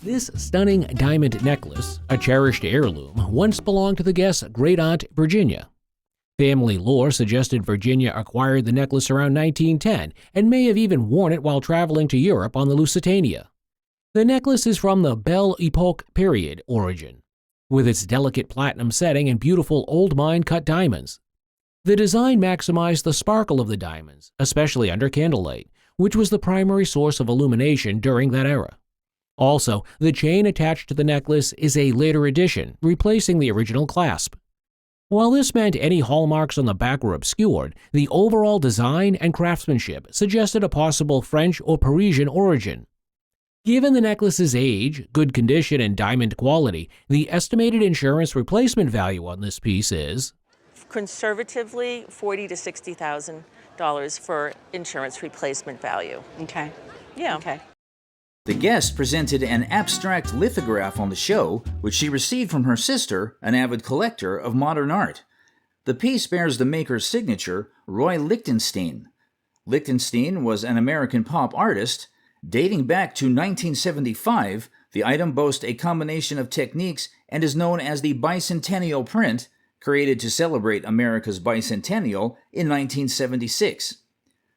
This stunning diamond necklace, a cherished heirloom, once belonged to the guest's great-aunt Virginia. Family lore suggested Virginia acquired the necklace around 1910 and may have even worn it while traveling to Europe on the Lusitania. The necklace is from the Belle Epoque period origin, with its delicate platinum setting and beautiful old mine-cut diamonds. The design maximized the sparkle of the diamonds, especially under candlelight, which was the primary source of illumination during that era. Also, the chain attached to the necklace is a later addition, replacing the original clasp. While this meant any hallmarks on the back were obscured, the overall design and craftsmanship suggested a possible French or Parisian origin. Given the necklace's age, good condition, and diamond quality, the estimated insurance replacement value on this piece is conservatively $40,000 to $60,000 for insurance replacement value. Okay. Yeah. Okay. The guest presented an abstract lithograph on the show, which she received from her sister, an avid collector of modern art. The piece bears the maker's signature, Roy Lichtenstein. Lichtenstein was an American pop artist. Dating back to 1975, the item boasts a combination of techniques and is known as the bicentennial print, created to celebrate America's bicentennial in 1976.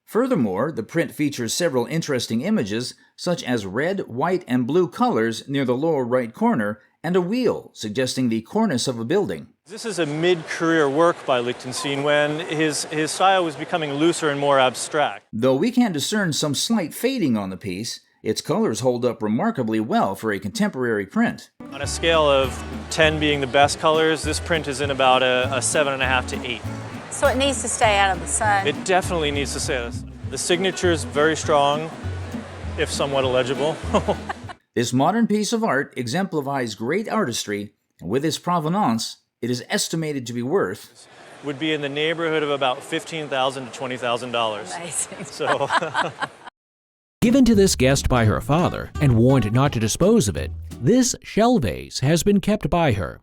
Furthermore, the print features several interesting images, such as red, white, and blue colors near the lower right corner, and a wheel, suggesting the cornice of a building. This is a mid-career work by Lichtenstein when his style was becoming looser and more abstract. Though we can discern some slight fading on the piece, its colors hold up remarkably well for a contemporary print. On a scale of 10 being the best colors, this print is in about a 7.5 to 8. So it needs to stay out of the sun. It definitely needs to stay out of the sun. The signature is very strong, if somewhat illegible. This modern piece of art exemplifies great artistry, and with its provenance, it is estimated to be worth would be in the neighborhood of about $15,000 to $20,000. Amazing. So, given to this guest by her father and warned not to dispose of it, this shell vase has been kept by her.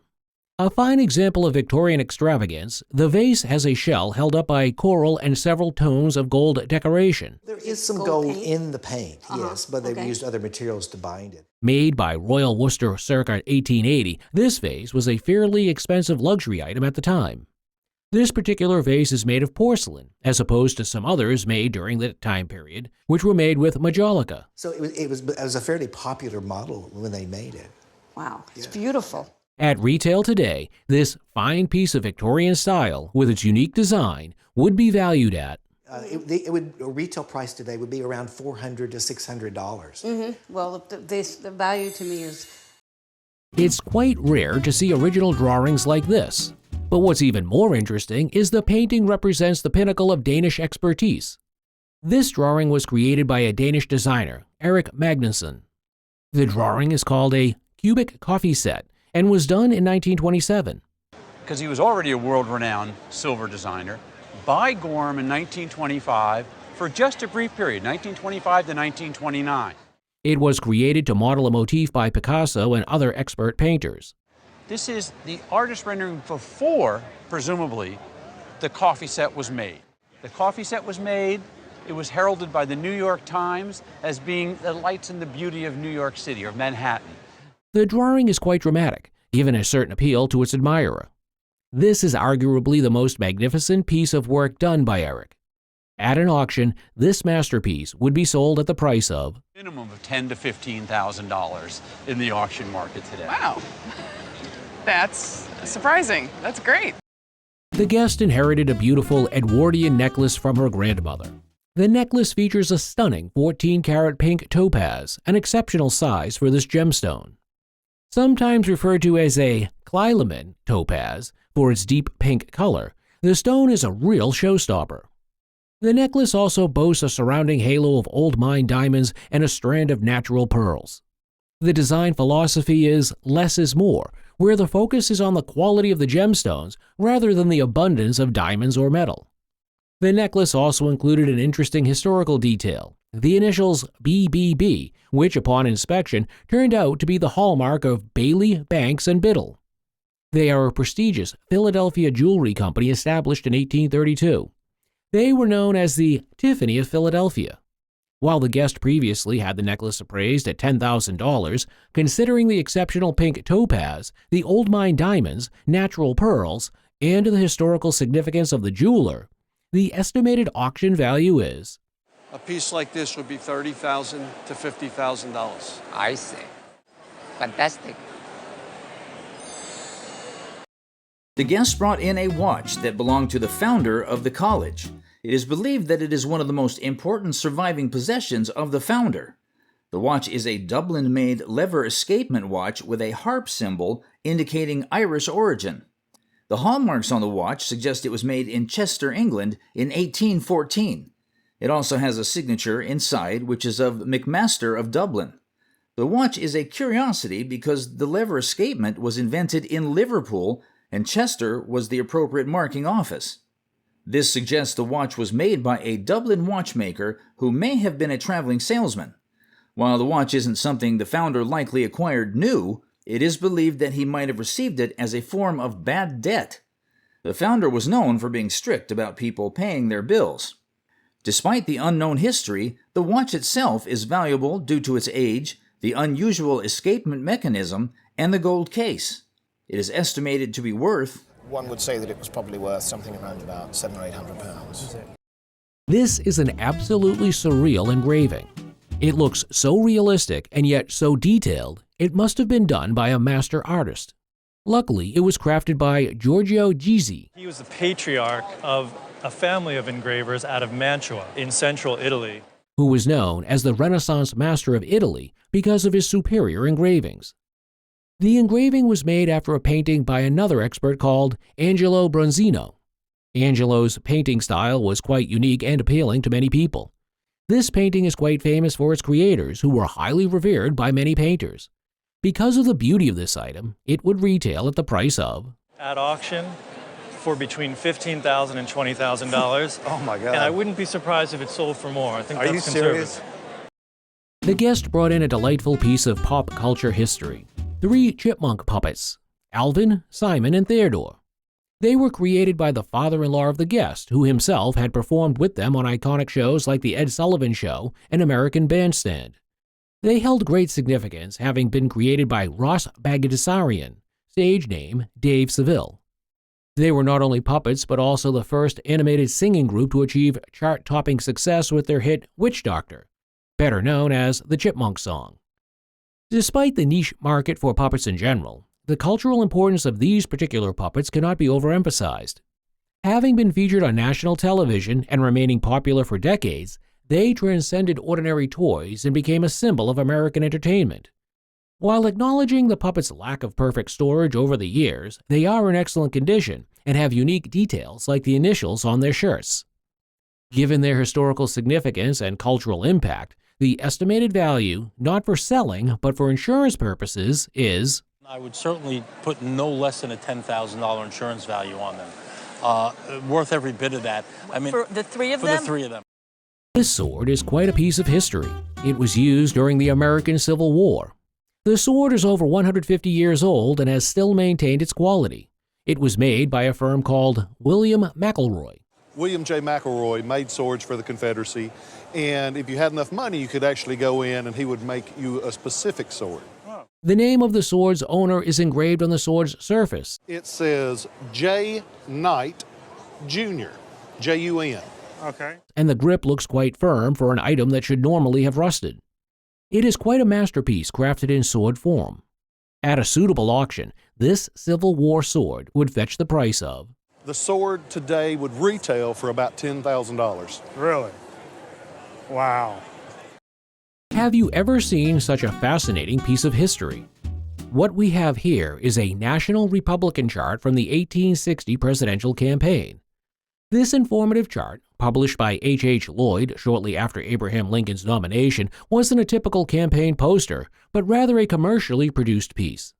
A fine example of Victorian extravagance, the vase has a shell held up by coral and several tones of gold decoration. There is some gold in the paint, yes, but they've used other materials to bind it. Made by Royal Worcester circa 1880, this vase was a fairly expensive luxury item at the time. This particular vase is made of porcelain, as opposed to some others made during that time period, which were made with majolica. So it was a fairly popular model when they made it. Wow, it's beautiful. At retail today, this fine piece of Victorian style, with its unique design, would be valued at a retail price today would be around $400 to $600. Well, the value to me is... It's quite rare to see original drawings like this. But what's even more interesting is the painting represents the pinnacle of Danish expertise. This drawing was created by a Danish designer, Erik Magnusson. The drawing is called a cubic coffee set and was done in 1927. Because he was already a world-renowned silver designer, by Gorham in 1925 for just a brief period, 1925 to 1929. It was created to model a motif by Picasso and other expert painters. This is the artist rendering before, presumably, the coffee set was made. The coffee set was made, it was heralded by the New York Times as being the lights and the beauty of New York City, or Manhattan. The drawing is quite dramatic, given a certain appeal to its admirer. This is arguably the most magnificent piece of work done by Erik. At an auction, this masterpiece would be sold at the price of minimum of $10,000 to $15,000 in the auction market today. Wow, that's surprising. That's great. The guest inherited a beautiful Edwardian necklace from her grandmother. The necklace features a stunning 14-karat pink topaz, an exceptional size for this gemstone. Sometimes referred to as a Kleileman topaz for its deep pink color, the stone is a real showstopper. The necklace also boasts a surrounding halo of old mine diamonds and a strand of natural pearls. The design philosophy is less is more, where the focus is on the quality of the gemstones rather than the abundance of diamonds or metal. The necklace also included an interesting historical detail, the initials BBB, which upon inspection turned out to be the hallmark of Bailey, Banks, and Biddle. They are a prestigious Philadelphia jewelry company established in 1832. They were known as the Tiffany of Philadelphia. While the guest previously had the necklace appraised at $10,000, considering the exceptional pink topaz, the old mine diamonds, natural pearls, and the historical significance of the jeweler, the estimated auction value is A piece like this would be $30,000 to $50,000. I see. Fantastic. The guest brought in a watch that belonged to the founder of the college. It is believed that it is one of the most important surviving possessions of the founder. The watch is a Dublin-made lever escapement watch with a harp symbol indicating Irish origin. The hallmarks on the watch suggest it was made in Chester, England in 1814. It also has a signature inside, which is of McMaster of Dublin. The watch is a curiosity because the lever escapement was invented in Liverpool and Chester was the appropriate marking office. This suggests the watch was made by a Dublin watchmaker who may have been a traveling salesman. While the watch isn't something the founder likely acquired new, it is believed that he might have received it as a form of bad debt. The founder was known for being strict about people paying their bills. Despite the unknown history, the watch itself is valuable due to its age, the unusual escapement mechanism, and the gold case. It is estimated to be worth, one would say that it was probably worth something around about £700 or £800. This is an absolutely surreal engraving. It looks so realistic and yet so detailed, it must have been done by a master artist. Luckily, it was crafted by Giorgio Gizzi. He was the patriarch of a family of engravers out of Mantua in central Italy, who was known as the Renaissance master of Italy because of his superior engravings. The engraving was made after a painting by another expert called Angelo Bronzino. Angelo's painting style was quite unique and appealing to many people. This painting is quite famous for its creators, who were highly revered by many painters. Because of the beauty of this item, it would retail at the price of, at auction, for between $15,000 and $20,000. Oh my God. And I wouldn't be surprised if it sold for more. I think Are that's you conservative. serious? The guest brought in a delightful piece of pop culture history. 3 chipmunk puppets, Alvin, Simon, and Theodore. They were created by the father-in-law of the guest, who himself had performed with them on iconic shows like The Ed Sullivan Show and American Bandstand. They held great significance, having been created by Ross Bagdasarian, stage name Dave Seville. They were not only puppets, but also the first animated singing group to achieve chart-topping success with their hit Witch Doctor, better known as the Chipmunk Song. Despite the niche market for puppets in general, the cultural importance of these particular puppets cannot be overemphasized. Having been featured on national television and remaining popular for decades, they transcended ordinary toys and became a symbol of American entertainment. While acknowledging the puppets' lack of perfect storage over the years, they are in excellent condition and have unique details like the initials on their shirts. Given their historical significance and cultural impact, the estimated value, not for selling but for insurance purposes, is, I would certainly put no less than a $10,000 insurance value on them. Worth every bit of that. I mean, For the three of for them? the 3 of them. This sword is quite a piece of history. It was used during the American Civil War. The sword is over 150 years old and has still maintained its quality. It was made by a firm called William McElroy. William J. McElroy made swords for the Confederacy, and if you had enough money, you could actually go in and he would make you a specific sword. The name of the sword's owner is engraved on the sword's surface. It says J. Knight Jr., J-U-N. Okay. And the grip looks quite firm for an item that should normally have rusted. It is quite a masterpiece crafted in sword form. At a suitable auction, this Civil War sword would fetch the price of, The sword today would retail for about $10,000. Really? Wow. Have you ever seen such a fascinating piece of history? What we have here is a National Republican chart from the 1860 presidential campaign. This informative chart, published by H.H. Lloyd shortly after Abraham Lincoln's nomination, wasn't a typical campaign poster, but rather a commercially produced piece.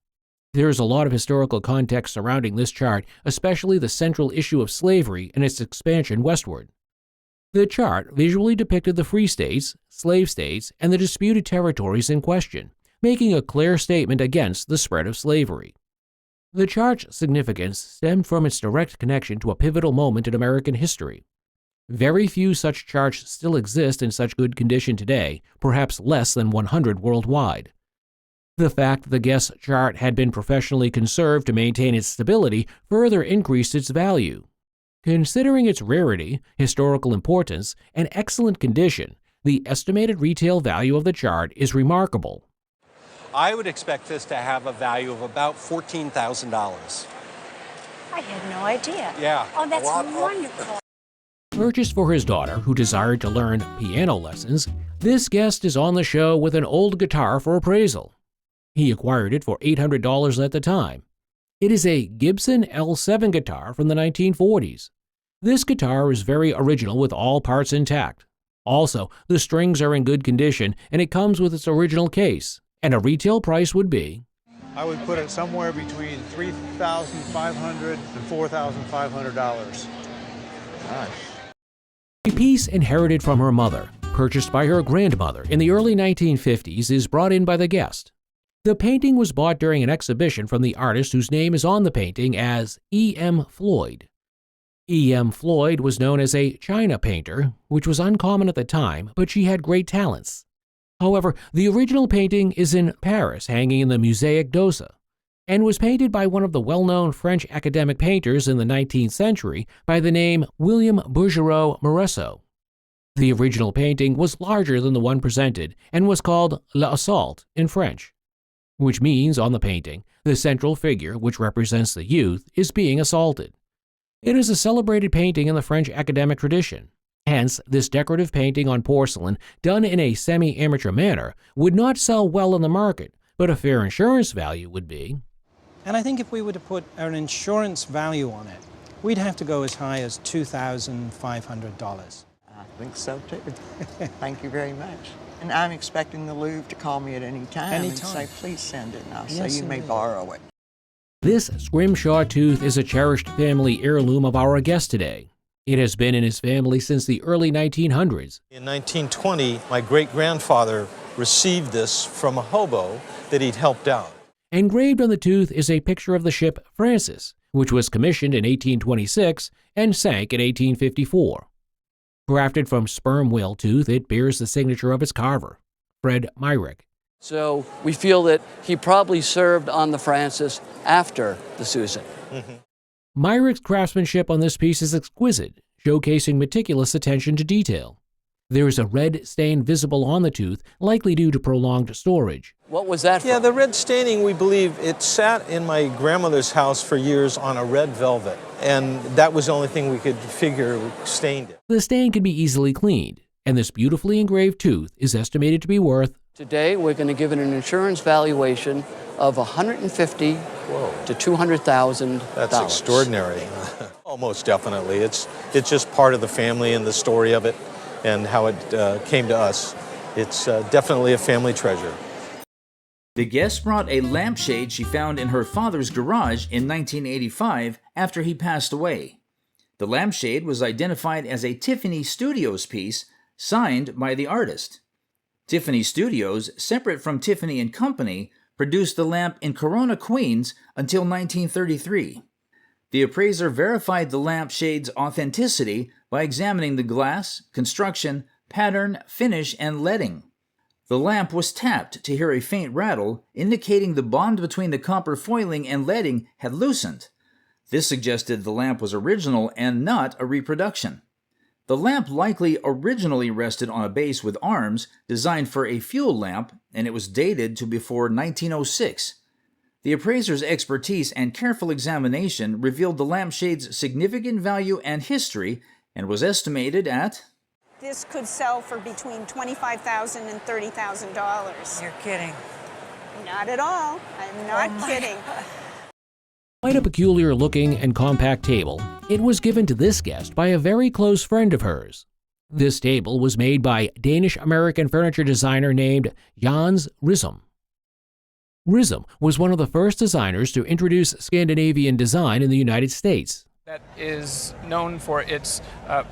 There is a lot of historical context surrounding this chart, especially the central issue of slavery and its expansion westward. The chart visually depicted the free states, slave states, and the disputed territories in question, making a clear statement against the spread of slavery. The chart's significance stemmed from its direct connection to a pivotal moment in American history. Very few such charts still exist in such good condition today, perhaps less than 100 worldwide. The fact that the guest's chart had been professionally conserved to maintain its stability further increased its value. Considering its rarity, historical importance, and excellent condition, the estimated retail value of the chart is remarkable. I would expect this to have a value of about $14,000. I had no idea. Yeah. Oh, that's wonderful. Purchased for his daughter, who desired to learn piano lessons, this guest is on the show with an old guitar for appraisal. He acquired it for $800 at the time. It is a Gibson L7 guitar from the 1940s. This guitar is very original with all parts intact. Also, the strings are in good condition and it comes with its original case, and a retail price would be... I would put it somewhere between $3,500 and $4,500. Gosh. A piece inherited from her mother, purchased by her grandmother in the early 1950s, is brought in by the guest. The painting was bought during an exhibition from the artist whose name is on the painting as E.M. Floyd. E.M. Floyd was known as a China painter, which was uncommon at the time, but she had great talents. However, the original painting is in Paris, hanging in the Musée d'Orsay, and was painted by one of the well-known French academic painters in the 19th century by the name William Bouguereau-Moreau. The original painting was larger than the one presented and was called L'Assault in French, which means on the painting, the central figure, which represents the youth, is being assaulted. It is a celebrated painting in the French academic tradition. Hence, this decorative painting on porcelain, done in a semi-amateur manner, would not sell well in the market, but a fair insurance value would be. And I think if we were to put an insurance value on it, we'd have to go as high as $2,500. I think so too. Thank you very much. And I'm expecting the Louvre to call me at any time and say, please send it, and I'll say you may borrow it. This scrimshaw tooth is a cherished family heirloom of our guest today. It has been in his family since the early 1900s. In 1920, my great-grandfather received this from a hobo that he'd helped out. Engraved on the tooth is a picture of the ship Francis, which was commissioned in 1826 and sank in 1854. Crafted from sperm whale tooth, it bears the signature of its carver, Fred Myrick. So we feel that he probably served on the Francis after the Susan. Myrick's craftsmanship on this piece is exquisite, showcasing meticulous attention to detail. There is a red stain visible on the tooth, likely due to prolonged storage. What was that for? Yeah, the red staining, we believe, it sat in my grandmother's house for years on a red velvet, and that was the only thing we could figure stained it. The stain can be easily cleaned, and this beautifully engraved tooth is estimated to be worth... Today, we're going to give it an insurance valuation of $150,000 to $200,000. That's extraordinary. Oh, most definitely. It's just part of the family and the story of it and how it came to us. It's definitely a family treasure. The guest brought a lampshade she found in her father's garage in 1985 after he passed away. The lampshade was identified as a Tiffany Studios piece signed by the artist. Tiffany Studios, separate from Tiffany & Company, produced the lamp in Corona, Queens until 1933. The appraiser verified the lampshade's authenticity by examining the glass, construction, pattern, finish, and leading. The lamp was tapped to hear a faint rattle, indicating the bond between the copper foiling and leading had loosened. This suggested the lamp was original and not a reproduction. The lamp likely originally rested on a base with arms designed for a fuel lamp, and it was dated to before 1906. The appraiser's expertise and careful examination revealed the lampshade's significant value and history and was estimated at... This could sell for between $25,000 and $30,000. You're kidding. Not at all. I'm not kidding. Quite a peculiar-looking and compact table, it was given to this guest by a very close friend of hers. This table was made by Danish-American furniture designer named Jens Risum. Risum was one of the first designers to introduce Scandinavian design in the United States. That is known for its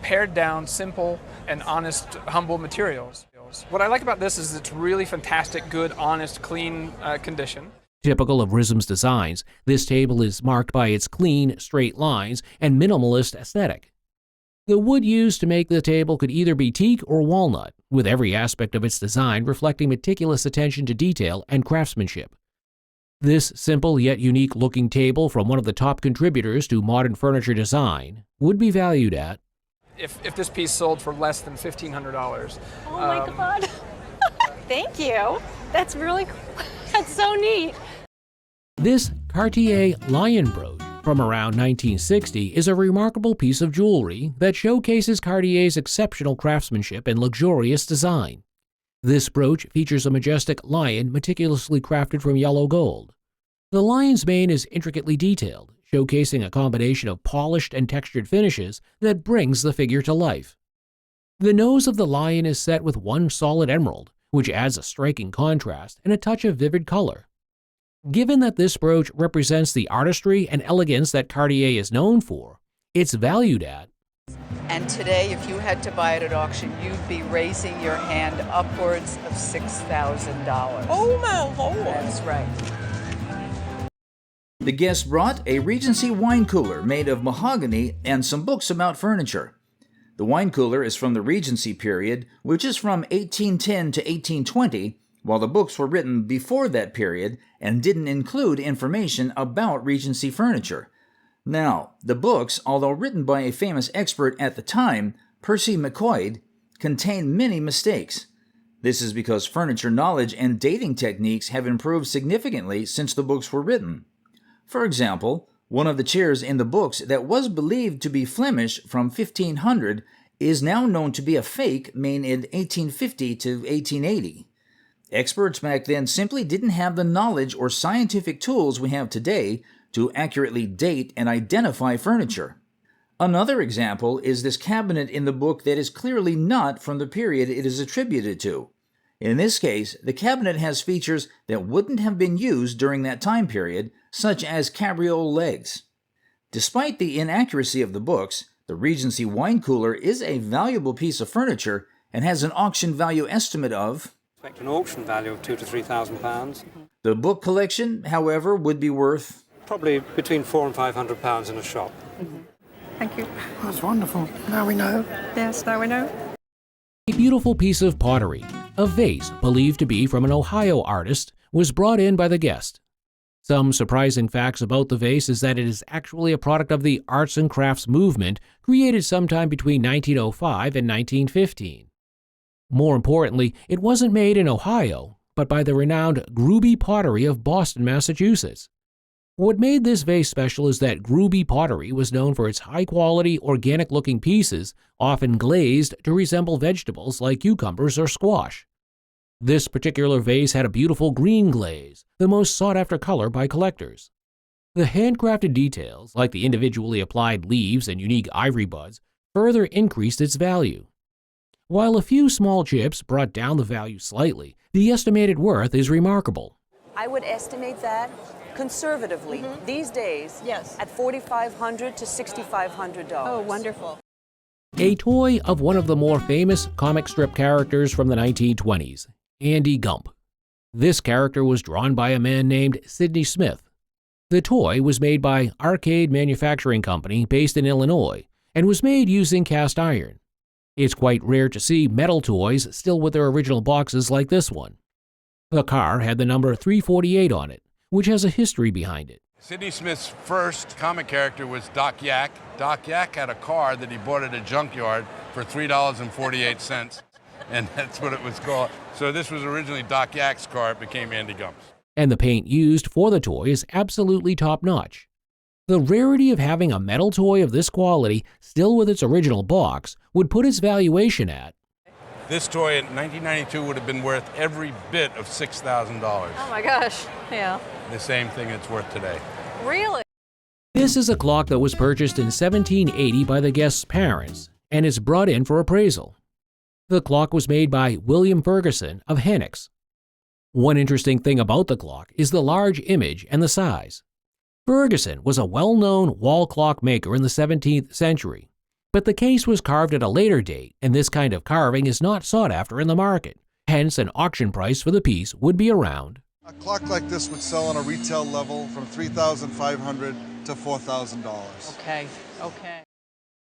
pared-down, simple, and honest, humble materials. What I like about this is it's really fantastic, good, honest, clean condition. Typical of Risum's designs, this table is marked by its clean, straight lines and minimalist aesthetic. The wood used to make the table could either be teak or walnut, with every aspect of its design reflecting meticulous attention to detail and craftsmanship. This simple yet unique-looking table from one of the top contributors to modern furniture design would be valued at, if this piece sold for less than $1,500. Oh my God. Thank you. That's really cool. That's so neat. This Cartier lion brooch from around 1960 is a remarkable piece of jewelry that showcases Cartier's exceptional craftsmanship and luxurious design. This brooch features a majestic lion meticulously crafted from yellow gold. The lion's mane is intricately detailed, showcasing a combination of polished and textured finishes that brings the figure to life. The nose of the lion is set with one solid emerald, which adds a striking contrast and a touch of vivid color. Given that this brooch represents the artistry and elegance that Cartier is known for, it's valued at, and today, if you had to buy it at auction, you'd be raising your hand upwards of $6,000. Oh my Lord. That's right. The guest brought a Regency wine cooler made of mahogany and some books about furniture. The wine cooler is from the Regency period, which is from 1810 to 1820, while the books were written before that period and didn't include information about Regency furniture. Now, the books, although written by a famous expert at the time, Percy McCoy, contain many mistakes. This is because furniture knowledge and dating techniques have improved significantly since the books were written. For example, one of the chairs in the books that was believed to be Flemish from 1500 is now known to be a fake made in 1850 to 1880. Experts back then simply didn't have the knowledge or scientific tools we have today to accurately date and identify furniture. Another example is this cabinet in the book that is clearly not from the period it is attributed to. In this case, the cabinet has features that wouldn't have been used during that time period, such as cabriole legs. Despite the inaccuracy of the books, the Regency wine cooler is a valuable piece of furniture and has an auction value estimate of expect an auction value of £2,000 to £3,000. The book collection, however, would be worth probably between £400 and £500 in a shop. Thank you. That's wonderful. Now we know. Yes, now we know. A beautiful piece of pottery, a vase believed to be from an Ohio artist, was brought in by the guest. Some surprising facts about the vase is that it is actually a product of the arts and crafts movement created sometime between 1905 and 1915. More importantly, it wasn't made in Ohio, but by the renowned Gruby Pottery of Boston, Massachusetts. What made this vase special is that Gruby pottery was known for its high-quality, organic-looking pieces, often glazed to resemble vegetables like cucumbers or squash. This particular vase had a beautiful green glaze, the most sought-after color by collectors. The handcrafted details, like the individually applied leaves and unique ivory buds, further increased its value. While a few small chips brought down the value slightly, the estimated worth is remarkable. I would estimate that conservatively these days at $4,500 to $6,500. Oh, wonderful. A toy of one of the more famous comic strip characters from the 1920s, Andy Gump. This character was drawn by a man named Sidney Smith. The toy was made by Arcade Manufacturing Company based in Illinois and was made using cast iron. It's quite rare to see metal toys still with their original boxes like this one. The car had the number 348 on it, which has a history behind it. Sidney Smith's first comic character was Doc Yak. Doc Yak had a car that he bought at a junkyard for $3.48, and that's what it was called. So this was originally Doc Yak's car. It became Andy Gump's. And the paint used for the toy is absolutely top-notch. The rarity of having a metal toy of this quality still with its original box would put its valuation at This toy in 1992 would have been worth every bit of $6,000. Oh my gosh, yeah. The same thing it's worth today. Really? This is a clock that was purchased in 1780 by the guest's parents and is brought in for appraisal. The clock was made by William Ferguson of Hennick's. One interesting thing about the clock is the large image and the size. Ferguson was a well-known wall clock maker in the 17th century, but the case was carved at a later date, and this kind of carving is not sought after in the market. Hence, an auction price for the piece would be around. A clock like this would sell on a retail level from $3,500 to $4,000. Okay, okay.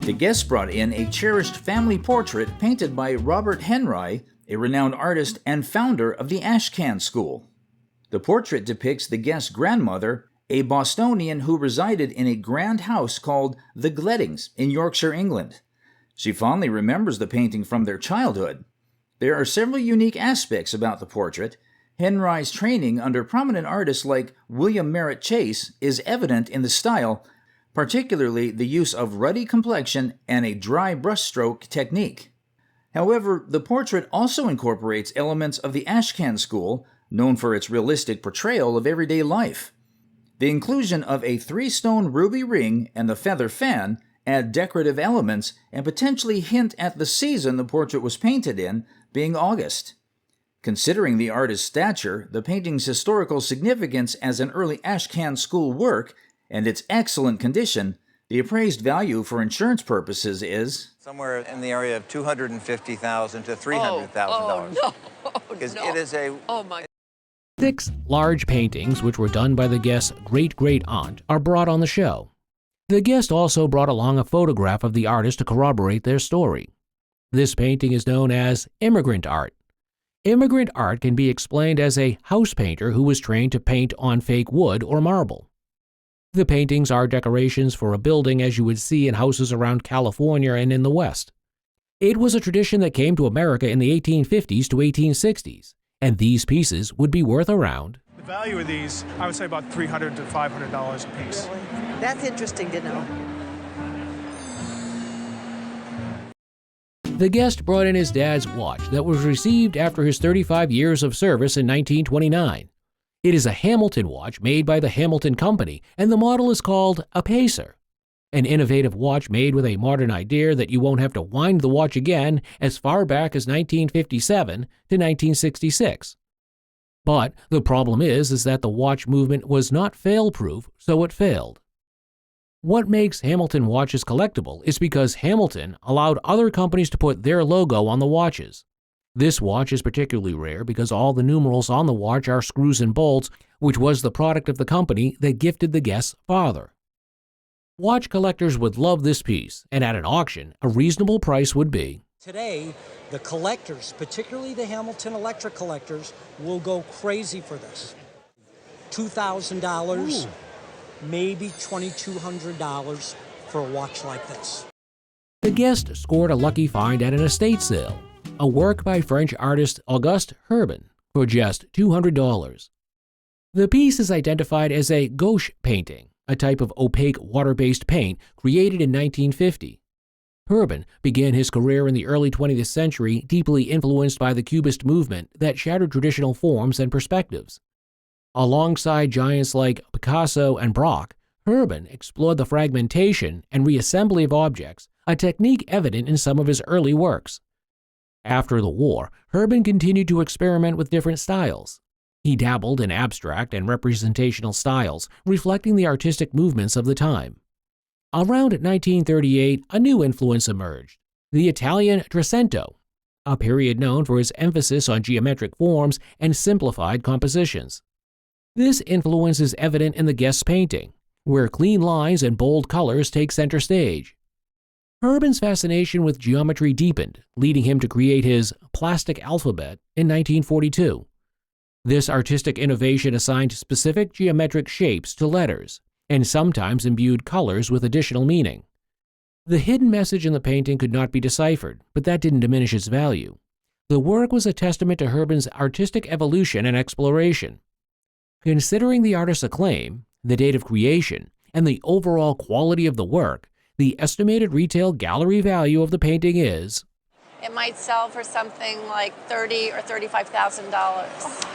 The guests brought in a cherished family portrait painted by Robert Henry, a renowned artist and founder of the Ashcan School. The portrait depicts the guest's grandmother, a Bostonian who resided in a grand house called the Gleddings in Yorkshire, England. She fondly remembers the painting from their childhood. There are several unique aspects about the portrait. Henry's training under prominent artists like William Merritt Chase is evident in the style, particularly the use of ruddy complexion and a dry brushstroke technique. However, the portrait also incorporates elements of the Ashcan School, known for its realistic portrayal of everyday life. The inclusion of a 3-stone ruby ring and the feather fan add decorative elements and potentially hint at the season the portrait was painted in, being August. Considering the artist's stature, the painting's historical significance as an early Ashcan School work, and its excellent condition, the appraised value for insurance purposes is somewhere in the area of $250,000 to $300,000. No. Because it is a... Oh, my. 6 large paintings, which were done by the guest's great-great-aunt, are brought on the show. The guest also brought along a photograph of the artist to corroborate their story. This painting is known as immigrant art. Immigrant art can be explained as a house painter who was trained to paint on fake wood or marble. The paintings are decorations for a building as you would see in houses around California and in the West. It was a tradition that came to America in the 1850s to 1860s, and these pieces would be worth around. The value of these, I would say about $300 to $500 a piece. Really? That's interesting to know. The guest brought in his dad's watch that was received after his 35 years of service in 1929. It is a Hamilton watch made by the Hamilton Company, and the model is called a Pacer, an innovative watch made with a modern idea that you won't have to wind the watch again as far back as 1957 to 1966. But the problem is that the watch movement was not fail-proof, so it failed. What makes Hamilton watches collectible is because Hamilton allowed other companies to put their logo on the watches. This watch is particularly rare because all the numerals on the watch are screws and bolts, which was the product of the company that gifted the guest's father. Watch collectors would love this piece, and at an auction, a reasonable price would be. Today, the collectors, particularly the Hamilton Electric collectors, will go crazy for this. $2,000, maybe $2,200 for a watch like this. The guest scored a lucky find at an estate sale, a work by French artist Auguste Herbin for just $200. The piece is identified as a gouache painting, a type of opaque water-based paint created in 1950. Herbin began his career in the early 20th century deeply influenced by the Cubist movement that shattered traditional forms and perspectives. Alongside giants like Picasso and Braque, Herbin explored the fragmentation and reassembly of objects, a technique evident in some of his early works. After the war, Herbin continued to experiment with different styles. He dabbled in abstract and representational styles, reflecting the artistic movements of the time. Around 1938, a new influence emerged, the Italian Trecento, a period known for its emphasis on geometric forms and simplified compositions. This influence is evident in the guest's painting, where clean lines and bold colors take center stage. Herbin's fascination with geometry deepened, leading him to create his plastic alphabet in 1942. This artistic innovation assigned specific geometric shapes to letters, and sometimes imbued colors with additional meaning. The hidden message in the painting could not be deciphered, but that didn't diminish its value. The work was a testament to Herbin's artistic evolution and exploration. Considering the artist's acclaim, the date of creation, and the overall quality of the work, the estimated retail gallery value of the painting is... It might sell for something like $30,000 or $35,000.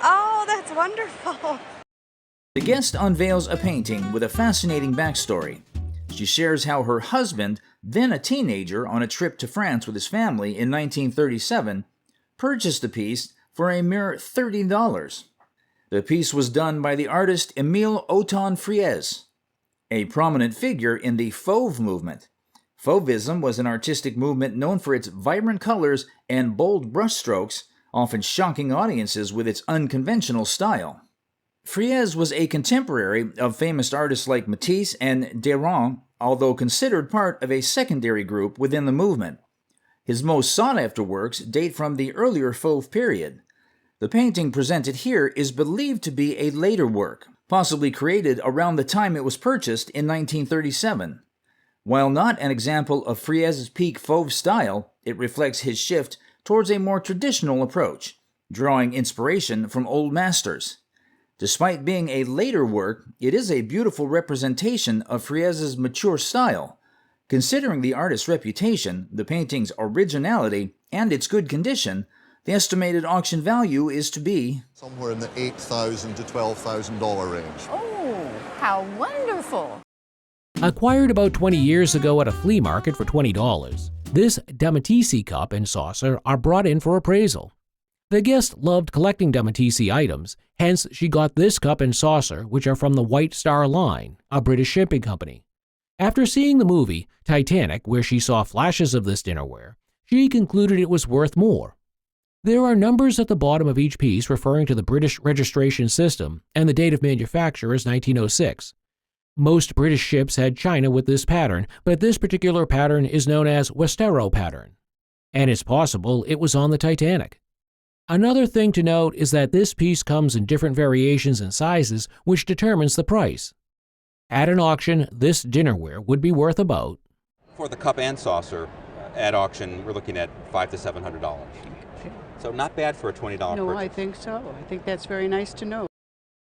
Oh, that's wonderful. The guest unveils a painting with a fascinating backstory. She shares how her husband, then a teenager on a trip to France with his family in 1937, purchased the piece for a mere $30. The piece was done by the artist Émile Auton-Frieze, a prominent figure in the Fauve movement. Fauvism was an artistic movement known for its vibrant colors and bold brushstrokes, often shocking audiences with its unconventional style. Frieze was a contemporary of famous artists like Matisse and Derain, although considered part of a secondary group within the movement. His most sought-after works date from the earlier Fauve period. The painting presented here is believed to be a later work, possibly created around the time it was purchased in 1937. While not an example of Friez's peak Fauve style, it reflects his shift towards a more traditional approach, drawing inspiration from old masters. Despite being a later work, it is a beautiful representation of Friez's mature style. Considering the artist's reputation, the painting's originality, and its good condition, the estimated auction value is to be somewhere in the $8,000 to $12,000 range. Oh, how wonderful! Acquired about 20 years ago at a flea market for $20, this Damatisi cup and saucer are brought in for appraisal. The guest loved collecting Damatisi items, hence she got this cup and saucer, which are from the White Star Line, a British shipping company. After seeing the movie Titanic, where she saw flashes of this dinnerware, she concluded it was worth more. There are numbers at the bottom of each piece referring to the British registration system, and the date of manufacture is 1906. Most British ships had china with this pattern, but this particular pattern is known as Westero pattern, and it's possible it was on the Titanic. Another thing to note is that this piece comes in different variations and sizes, which determines the price. At an auction, this dinnerware would be worth about, for the cup and saucer, at auction, we're looking at $500 to $700. So not bad for a $20 No, purchase. I think so. I think that's very nice to know.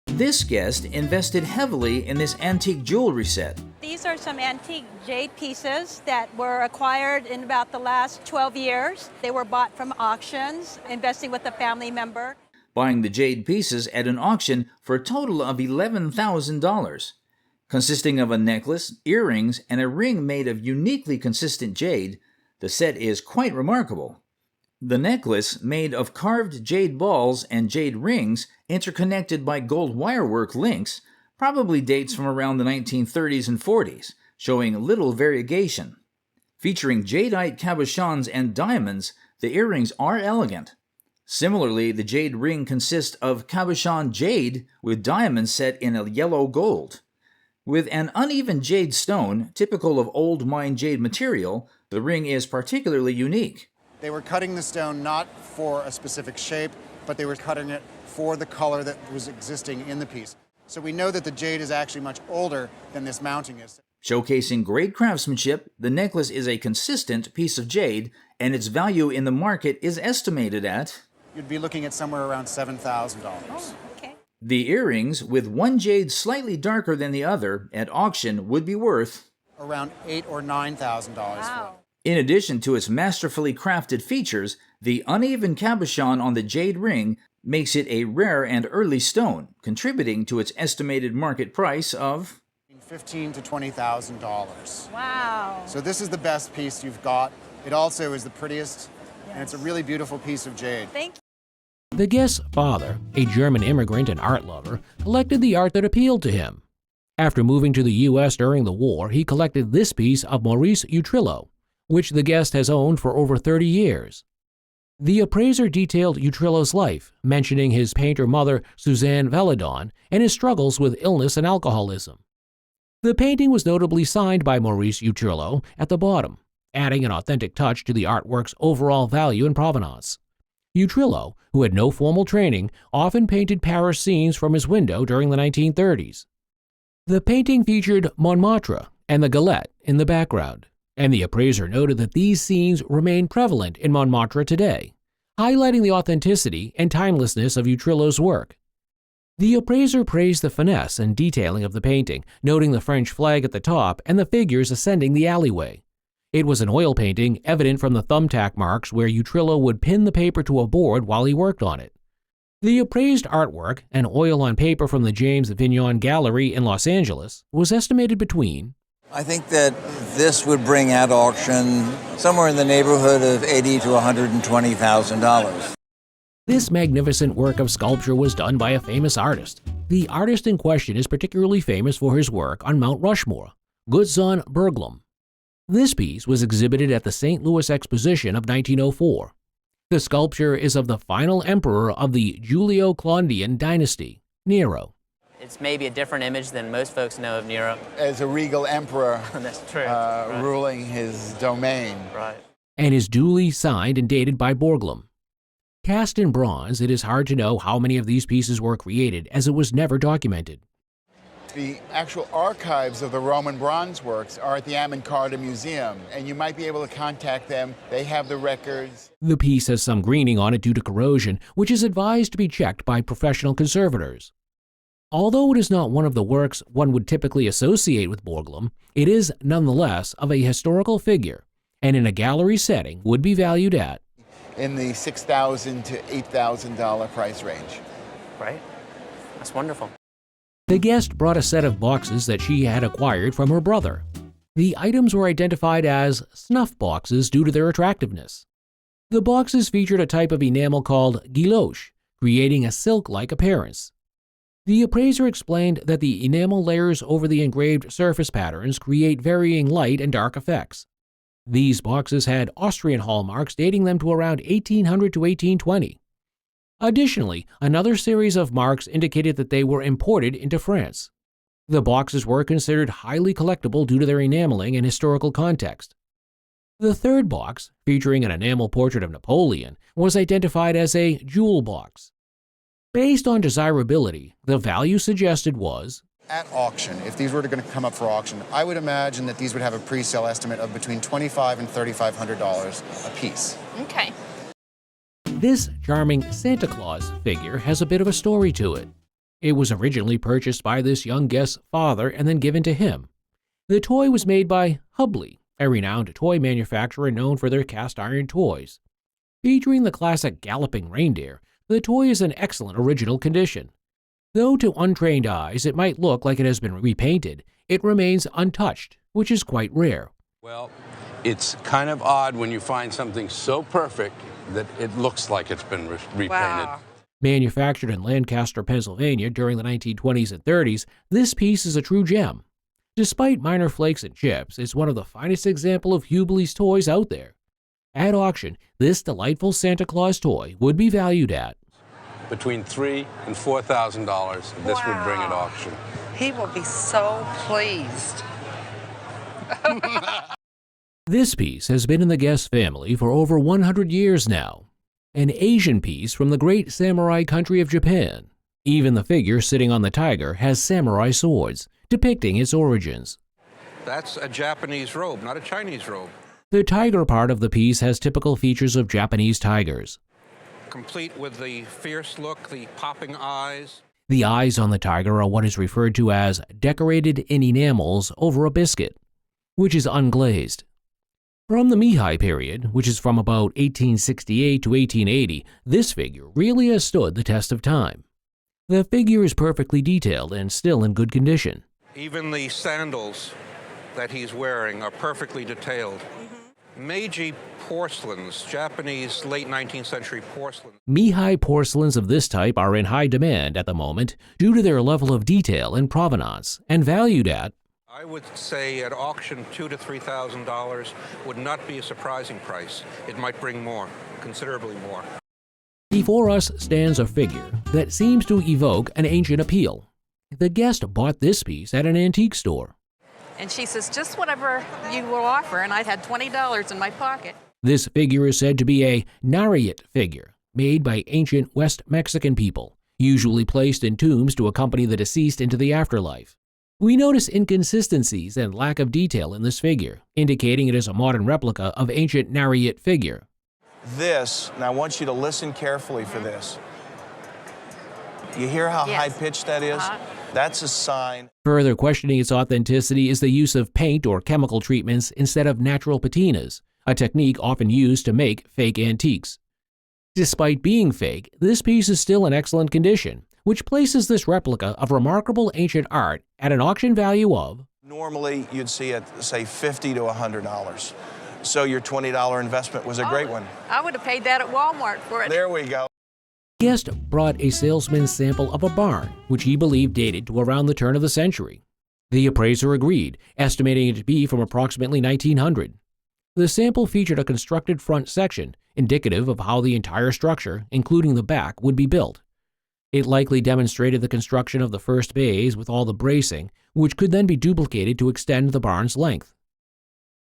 This guest invested heavily in this antique jewelry set. These are some antique jade pieces that were acquired in about the last 12 years. They were bought from auctions, investing with a family member. Buying the jade pieces at an auction for a total of $11,000. Consisting of a necklace, earrings, and a ring made of uniquely consistent jade, the set is quite remarkable. The necklace, made of carved jade balls and jade rings interconnected by gold wirework links, probably dates from around the 1930s and 40s, showing little variegation. Featuring jadeite cabochons and diamonds, the earrings are elegant. Similarly, the jade ring consists of cabochon jade with diamonds set in a yellow gold. With an uneven jade stone, typical of old mine jade material, the ring is particularly unique. They were cutting the stone not for a specific shape, but they were cutting it for the color that was existing in the piece. So we know that the jade is actually much older than this mounting is. Showcasing great craftsmanship, the necklace is a consistent piece of jade, and its value in the market is estimated at... You'd be looking at somewhere around $7,000. Oh, okay. The earrings, with one jade slightly darker than the other, at auction would be worth... around $8,000 or $9,000. Wow. In addition to its masterfully crafted features, the uneven cabochon on the jade ring makes it a rare and early stone, contributing to its estimated market price of $15,000 to $20,000. Wow. So this is the best piece you've got. It also is the prettiest, and it's a really beautiful piece of jade. Thank you. The guest's father, a German immigrant and art lover, collected the art that appealed to him. After moving to the U.S. during the war, he collected this piece of Maurice Utrillo, which the guest has owned for over 30 years. The appraiser detailed Utrillo's life, mentioning his painter mother, Suzanne Valadon, and his struggles with illness and alcoholism. The painting was notably signed by Maurice Utrillo at the bottom, adding an authentic touch to the artwork's overall value and provenance. Utrillo, who had no formal training, often painted Paris scenes from his window during the 1930s. The painting featured Montmartre and the Galette in the background, and the appraiser noted that these scenes remain prevalent in Montmartre today, highlighting the authenticity and timelessness of Utrillo's work. The appraiser praised the finesse and detailing of the painting, noting the French flag at the top and the figures ascending the alleyway. It was an oil painting, evident from the thumbtack marks where Utrillo would pin the paper to a board while he worked on it. The appraised artwork, an oil on paper from the James Vignon Gallery in Los Angeles, was estimated between I think that this would bring at auction somewhere in the neighborhood of $80,000 to $120,000. This magnificent work of sculpture was done by a famous artist. The artist in question is particularly famous for his work on Mount Rushmore, Gutzon Berglund. This piece was exhibited at the St. Louis Exposition of 1904. The sculpture is of the final emperor of the Julio-Claudian dynasty, Nero. It's maybe a different image than most folks know of Nero. As a regal emperor That's true. ruling his domain. Right. And is duly signed and dated by Borglum. Cast in bronze, it is hard to know how many of these pieces were created, as it was never documented. The actual archives of the Roman bronze works are at the Ammon-Carter Museum, and you might be able to contact them. They have the records. The piece has some greening on it due to corrosion, which is advised to be checked by professional conservators. Although it is not one of the works one would typically associate with Borglum, it is nonetheless of a historical figure, and in a gallery setting would be valued at in the $6,000 to $8,000 price range. Right. That's wonderful. The guest brought a set of boxes that she had acquired from her brother. The items were identified as snuff boxes due to their attractiveness. The boxes featured a type of enamel called guilloche, creating a silk-like appearance. The appraiser explained that the enamel layers over the engraved surface patterns create varying light and dark effects. These boxes had Austrian hallmarks dating them to around 1800 to 1820. Additionally, another series of marks indicated that they were imported into France. The boxes were considered highly collectible due to their enameling and historical context. The third box, featuring an enamel portrait of Napoleon, was identified as a jewel box. Based on desirability, the value suggested was, at auction, if these were going to come up for auction, I would imagine that these would have a pre-sale estimate of between $2,500 and $3,500 a piece. Okay. This charming Santa Claus figure has a bit of a story to it. It was originally purchased by this young guest's father and then given to him. The toy was made by Hubley, a renowned toy manufacturer known for their cast iron toys. Featuring the classic galloping reindeer, the toy is in excellent original condition. Though to untrained eyes it might look like it has been repainted, it remains untouched, which is quite rare. Well, it's kind of odd when you find something so perfect that it looks like it's been repainted. Wow. Manufactured in Lancaster, Pennsylvania during the 1920s and 30s, this piece is a true gem. Despite minor flakes and chips, it's one of the finest examples of Hubley's toys out there. At auction, this delightful Santa Claus toy would be valued at between $3,000 and $4,000. This would bring at auction. He will be so pleased. This piece has been in the guest family for over 100 years now. An Asian piece from the great samurai country of Japan. Even the figure sitting on the tiger has samurai swords, depicting its origins. That's a Japanese robe, not a Chinese robe. The tiger part of the piece has typical features of Japanese tigers. Complete with the fierce look, the popping eyes. The eyes on the tiger are what is referred to as decorated in enamels over a biscuit, which is unglazed. From the Meiji period, which is from about 1868 to 1880, this figure really has stood the test of time. The figure is perfectly detailed and still in good condition. Even the sandals that he's wearing are perfectly detailed. Meiji porcelains, Japanese late 19th century porcelain. Meiji porcelains of this type are in high demand at the moment due to their level of detail and provenance, and valued at, I would say at auction $2,000 to $3,000 would not be a surprising price. It might bring more, considerably more. Before us stands a figure that seems to evoke an ancient appeal. The guest bought this piece at an antique store. And she says, just whatever you will offer, and I had $20 in my pocket. This figure is said to be a Nariat figure, made by ancient West Mexican people, usually placed in tombs to accompany the deceased into the afterlife. We notice inconsistencies and lack of detail in this figure, indicating it is a modern replica of ancient Nariat figure. This, and I want you to listen carefully for this. You hear how high-pitched that is? That's a sign. Further questioning its authenticity is the use of paint or chemical treatments instead of natural patinas, a technique often used to make fake antiques. Despite being fake, this piece is still in excellent condition, which places this replica of remarkable ancient art at an auction value of, normally you'd see it, say, $50 to $100. So your $20 investment was a great one. I would have paid that at Walmart for it. There we go. The guest brought a salesman's sample of a barn, which he believed dated to around the turn of the century. The appraiser agreed, estimating it to be from approximately 1900. The sample featured a constructed front section, indicative of how the entire structure, including the back, would be built. It likely demonstrated the construction of the first bays with all the bracing, which could then be duplicated to extend the barn's length.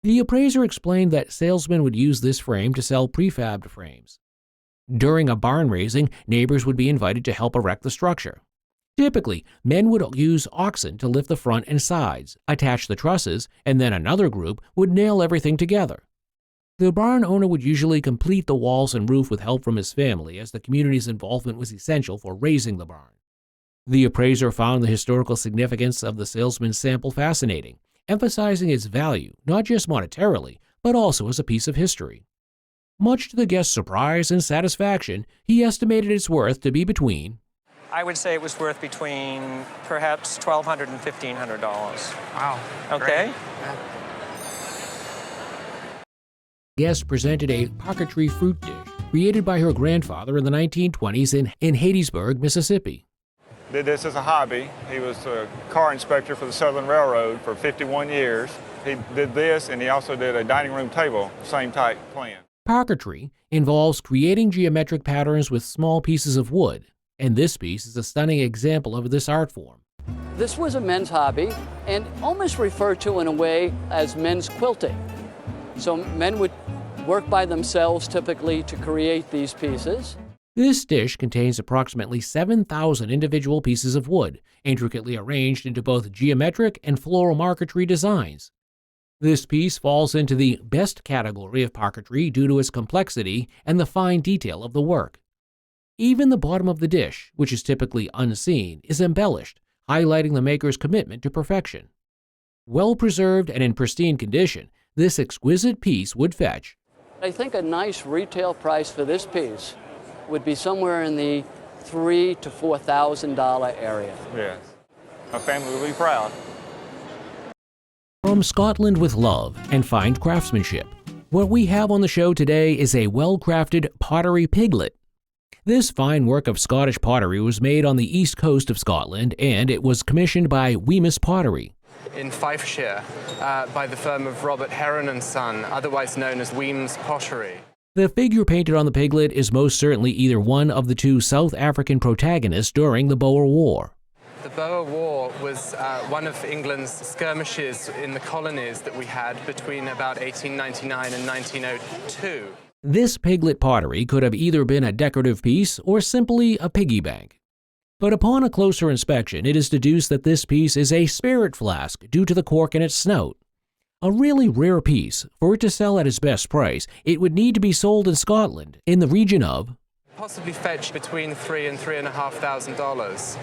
The appraiser explained that salesmen would use this frame to sell prefabbed frames. During a barn raising, neighbors would be invited to help erect the structure. Typically, men would use oxen to lift the front and sides, attach the trusses, and then another group would nail everything together. The barn owner would usually complete the walls and roof with help from his family, as the community's involvement was essential for raising the barn. The appraiser found the historical significance of the salesman's sample fascinating, emphasizing its value not just monetarily, but also as a piece of history. Much to the guest's surprise and satisfaction, he estimated its worth to be between I would say it was worth between perhaps $1,200 and $1,500. Wow. Okay. Guest presented a parquetry fruit dish created by her grandfather in the 1920s in Hattiesburg, Mississippi. Did this as a hobby. He was a car inspector for the Southern Railroad for 51 years. He did this, and he also did a dining room table, same type plan. Parquetry involves creating geometric patterns with small pieces of wood, and this piece is a stunning example of this art form. This was a men's hobby and almost referred to in a way as men's quilting. So men would work by themselves typically to create these pieces. This dish contains approximately 7,000 individual pieces of wood, intricately arranged into both geometric and floral marquetry designs. This piece falls into the best category of parquetry due to its complexity and the fine detail of the work. Even the bottom of the dish, which is typically unseen, is embellished, highlighting the maker's commitment to perfection. Well preserved and in pristine condition, this exquisite piece would fetch. I think a nice retail price for this piece would be somewhere in the $3,000 to $4,000 area. Yes. My family will be proud. From Scotland with love and fine craftsmanship, what we have on the show today is a well-crafted pottery piglet. This fine work of Scottish pottery was made on the east coast of Scotland, and it was commissioned by Wemyss Pottery in Fifeshire by the firm of Robert Heron and Son, otherwise known as Wemyss Pottery. The figure painted on the piglet is most certainly either one of the two South African protagonists during the Boer War. The Boer War was one of England's skirmishes in the colonies that we had between about 1899 and 1902. This piglet pottery could have either been a decorative piece or simply a piggy bank. But upon a closer inspection, it is deduced that this piece is a spirit flask due to the cork in its snout. A really rare piece. For it to sell at its best price, it would need to be sold in Scotland, in the region of possibly fetch between $3,000 and $3,500.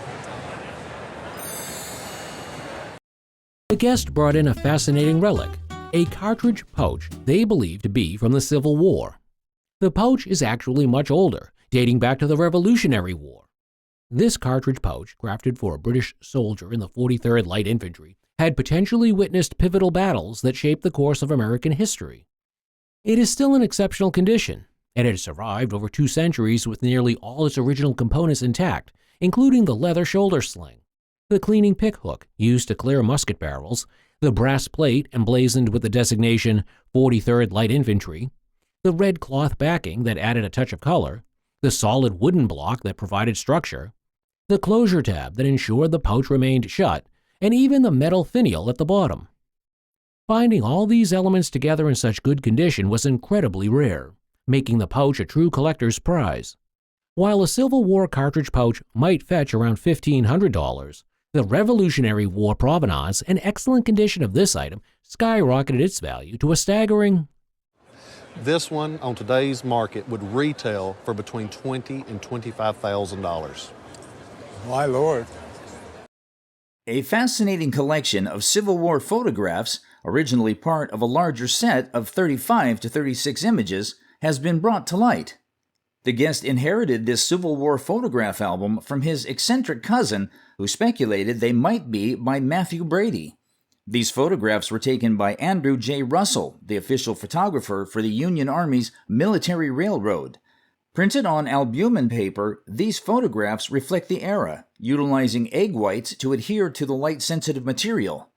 The guest brought in a fascinating relic, a cartridge pouch they believe to be from the Civil War. The pouch is actually much older, dating back to the Revolutionary War. This cartridge pouch, crafted for a British soldier in the 43rd Light Infantry, had potentially witnessed pivotal battles that shaped the course of American history. It is still in exceptional condition, and it has survived over 2 centuries with nearly all its original components intact, including the leather shoulder sling, the cleaning pick hook used to clear musket barrels, the brass plate emblazoned with the designation 43rd Light Infantry, the red cloth backing that added a touch of color, the solid wooden block that provided structure, the closure tab that ensured the pouch remained shut, and even the metal finial at the bottom. Finding all these elements together in such good condition was incredibly rare, making the pouch a true collector's prize. While a Civil War cartridge pouch might fetch around $1,500, the Revolutionary War provenance and excellent condition of this item skyrocketed its value to a staggering. This one on today's market would retail for between $20,000 and $25,000. My Lord. A fascinating collection of Civil War photographs, originally part of a larger set of 35 to 36 images, has been brought to light. The guest inherited this Civil War photograph album from his eccentric cousin, who speculated they might be by Matthew Brady. These photographs were taken by Andrew J. Russell, the official photographer for the Union Army's Military Railroad. Printed on albumen paper, these photographs reflect the era, utilizing egg whites to adhere to the light-sensitive material.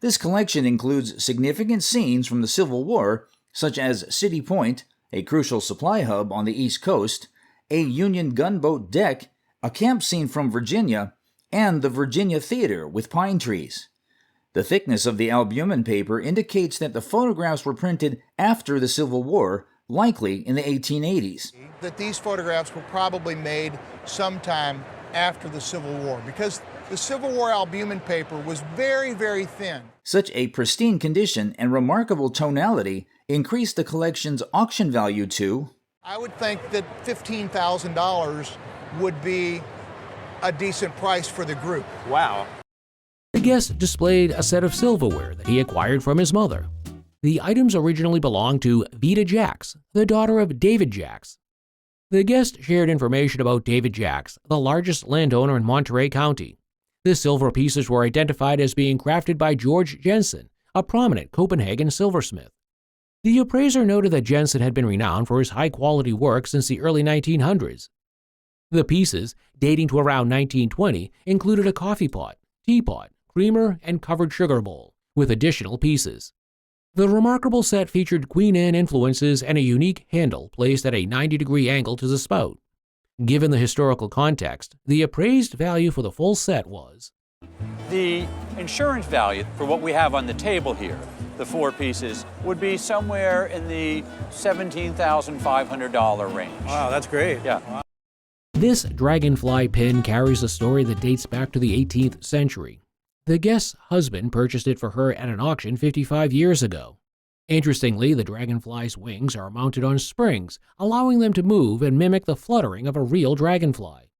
This collection includes significant scenes from the Civil War, such as City Point, a crucial supply hub on the East Coast, a Union gunboat deck, a camp scene from Virginia, and the Virginia Theater with pine trees. The thickness of the albumen paper indicates that the photographs were printed after the Civil War, likely in the 1880s. That these photographs were probably made sometime after the Civil War, because the Civil War albumen paper was very, very thin. Such a pristine condition and remarkable tonality increased the collection's auction value to, I would think that $15,000 would be a decent price for the group. Wow. The guest displayed a set of silverware that he acquired from his mother. The items originally belonged to Vita Jacks, the daughter of David Jacks. The guest shared information about David Jacks, the largest landowner in Monterey County. The silver pieces were identified as being crafted by George Jensen, a prominent Copenhagen silversmith. The appraiser noted that Jensen had been renowned for his high-quality work since the early 1900s. The pieces, dating to around 1920, included a coffee pot, teapot, creamer, and covered sugar bowl, with additional pieces. The remarkable set featured Queen Anne influences and a unique handle placed at a 90-degree angle to the spout. Given the historical context, the appraised value for the full set was the insurance value for what we have on the table here, the 4 pieces, would be somewhere in the $17,500 range. Wow, that's great. Yeah. This dragonfly pin carries a story that dates back to the 18th century. The guest's husband purchased it for her at an auction 55 years ago. Interestingly, the dragonfly's wings are mounted on springs, allowing them to move and mimic the fluttering of a real dragonfly.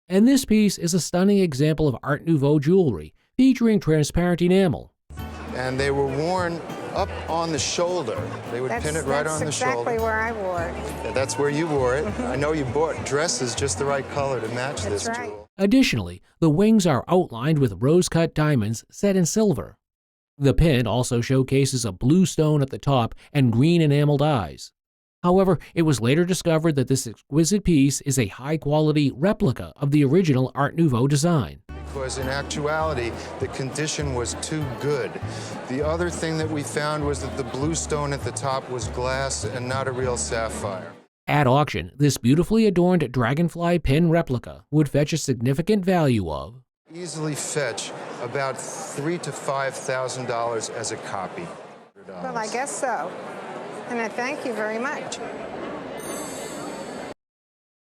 And this piece is a stunning example of Art Nouveau jewelry, featuring transparent enamel. And they were worn up on the shoulder. They would pin it right on the shoulder. That's exactly where I wore it. Yeah, that's where you wore it. I know you bought dresses just the right color to match this jewel. Additionally, the wings are outlined with rose-cut diamonds set in silver. The pin also showcases a blue stone at the top and green enameled eyes. However, it was later discovered that this exquisite piece is a high-quality replica of the original Art Nouveau design. Because in actuality, the condition was too good. The other thing that we found was that the blue stone at the top was glass and not a real sapphire. At auction, this beautifully adorned dragonfly pin replica would fetch a significant value of easily fetch about $3,000 to $5,000 as a copy. Well, I guess so. And I thank you very much.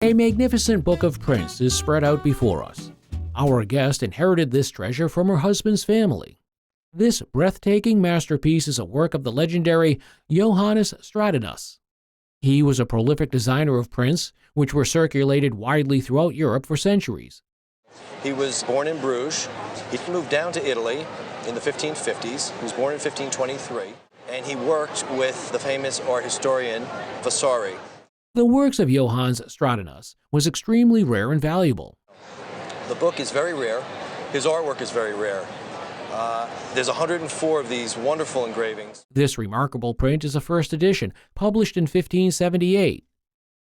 A magnificent book of prints is spread out before us. Our guest inherited this treasure from her husband's family. This breathtaking masterpiece is a work of the legendary Johannes Stratinus. He was a prolific designer of prints, which were circulated widely throughout Europe for centuries. He was born in Bruges. He moved down to Italy in the 1550s. He was born in 1523, and he worked with the famous art historian Vasari. The works of Johannes Stratinus was extremely rare and valuable. The book is very rare. His artwork is very rare. There's 104 of these wonderful engravings. This remarkable print is a first edition, published in 1578.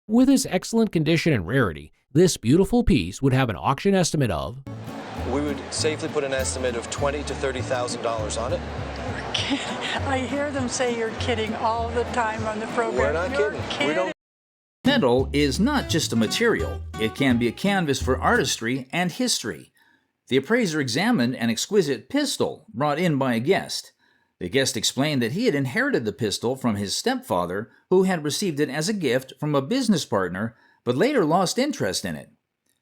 With its excellent condition and rarity, this beautiful piece would have an auction estimate of We would safely put an estimate of $20,000 to $30,000 on it. I hear them say you're kidding all the time on the program. We're not kidding. We don't. Metal is not just a material. It can be a canvas for artistry and history. The appraiser examined an exquisite pistol brought in by a guest. The guest explained that he had inherited the pistol from his stepfather, who had received it as a gift from a business partner, but later lost interest in it.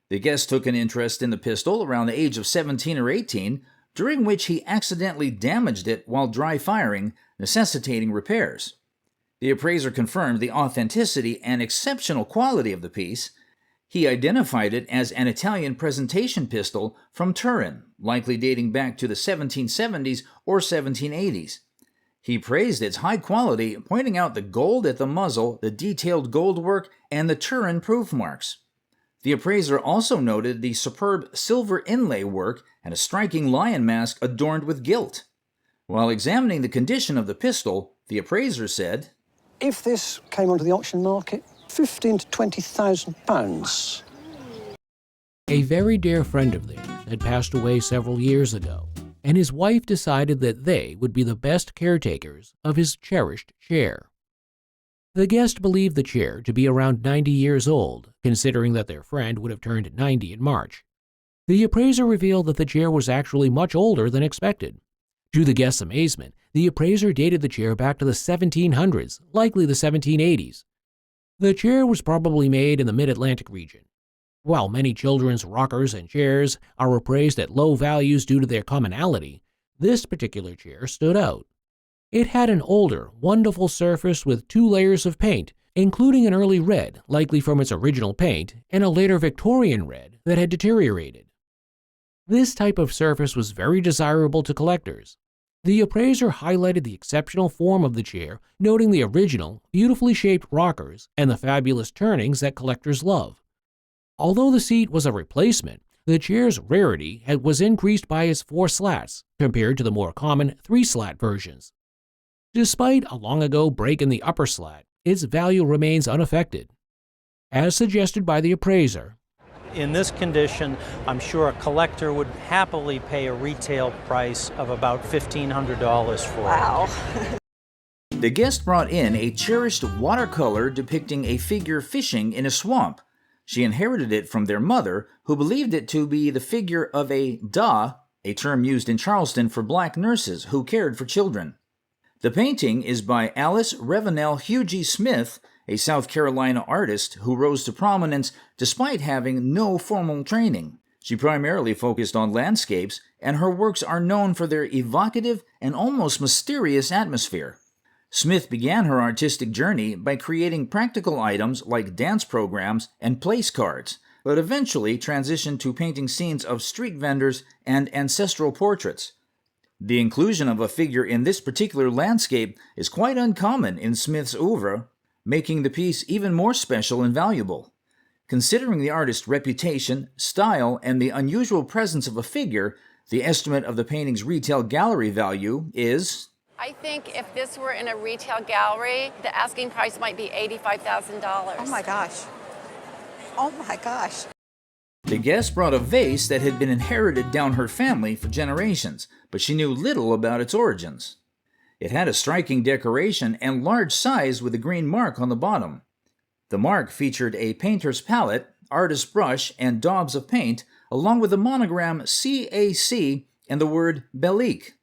The guest took an interest in the pistol around the age of 17 or 18, during which he accidentally damaged it while dry firing, necessitating repairs. The appraiser confirmed the authenticity and exceptional quality of the piece. He identified it as an Italian presentation pistol from Turin, likely dating back to the 1770s or 1780s. He praised its high quality, pointing out the gold at the muzzle, the detailed gold work, and the Turin proof marks. The appraiser also noted the superb silver inlay work and a striking lion mask adorned with gilt. While examining the condition of the pistol, the appraiser said, "If this came onto the auction market, £15,000 to £20,000. A very dear friend of theirs had passed away several years ago, and his wife decided that they would be the best caretakers of his cherished chair. The guest believed the chair to be around 90 years old, considering that their friend would have turned 90 in March. The appraiser revealed that the chair was actually much older than expected. To the guest's amazement, the appraiser dated the chair back to the 1700s, likely the 1780s. The chair was probably made in the mid-Atlantic region. While many children's rockers and chairs are appraised at low values due to their commonality, this particular chair stood out. It had an older, wonderful surface with 2 layers of paint, including an early red, likely from its original paint, and a later Victorian red that had deteriorated. This type of surface was very desirable to collectors. The appraiser highlighted the exceptional form of the chair, noting the original, beautifully shaped rockers and the fabulous turnings that collectors love. Although the seat was a replacement, the chair's rarity was increased by its 4 slats, compared to the more common 3-slat versions. Despite a long-ago break in the upper slat, its value remains unaffected. As suggested by the appraiser, in this condition, I'm sure a collector would happily pay a retail price of about $1,500 for it. Wow. The guest brought in a cherished watercolor depicting a figure fishing in a swamp. She inherited it from their mother, who believed it to be the figure of a da, a term used in Charleston for black nurses who cared for children. The painting is by Alice Revenell Hughie Smith, a South Carolina artist who rose to prominence despite having no formal training. She primarily focused on landscapes, and her works are known for their evocative and almost mysterious atmosphere. Smith began her artistic journey by creating practical items like dance programs and place cards, but eventually transitioned to painting scenes of street vendors and ancestral portraits. The inclusion of a figure in this particular landscape is quite uncommon in Smith's oeuvre, making the piece even more special and valuable. Considering the artist's reputation, style, and the unusual presence of a figure, the estimate of the painting's retail gallery value is... I think if this were in a retail gallery, the asking price might be $85,000. Oh my gosh. Oh my gosh. The guest brought a vase that had been inherited down her family for generations, but she knew little about its origins. It had a striking decoration and large size with a green mark on the bottom. The mark featured a painter's palette, artist's brush, and daubs of paint, along with the monogram CAC and the word Bellique.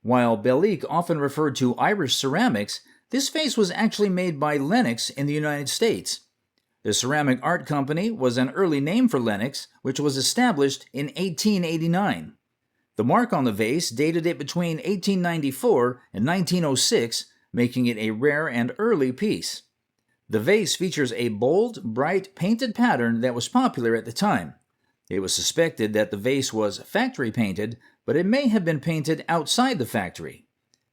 While Bellique often referred to Irish ceramics, this vase was actually made by Lenox in the United States. The Ceramic Art Company was an early name for Lenox, which was established in 1889. The mark on the vase dated it between 1894 and 1906, making it a rare and early piece. The vase features a bold, bright, painted pattern that was popular at the time. It was suspected that the vase was factory painted, but it may have been painted outside the factory.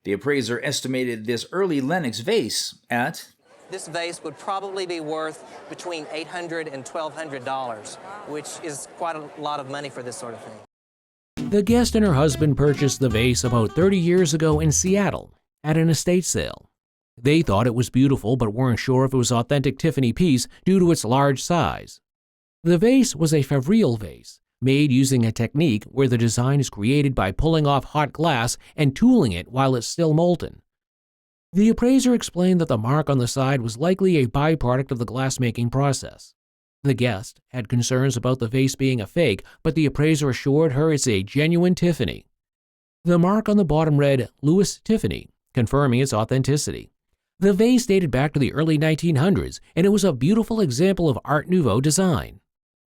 The appraiser estimated this early Lenox vase at... This vase would probably be worth between $800 and $1,200, which is quite a lot of money for this sort of thing. The guest and her husband purchased the vase about 30 years ago in Seattle at an estate sale. They thought it was beautiful but weren't sure if it was authentic Tiffany piece due to its large size. The vase was a Favrile vase, made using a technique where the design is created by pulling off hot glass and tooling it while it's still molten. The appraiser explained that the mark on the side was likely a byproduct of the glass-making process. The guest had concerns about the vase being a fake, but the appraiser assured her it's a genuine Tiffany. The mark on the bottom read Louis Tiffany, confirming its authenticity. The vase dated back to the early 1900s, and it was a beautiful example of Art Nouveau design.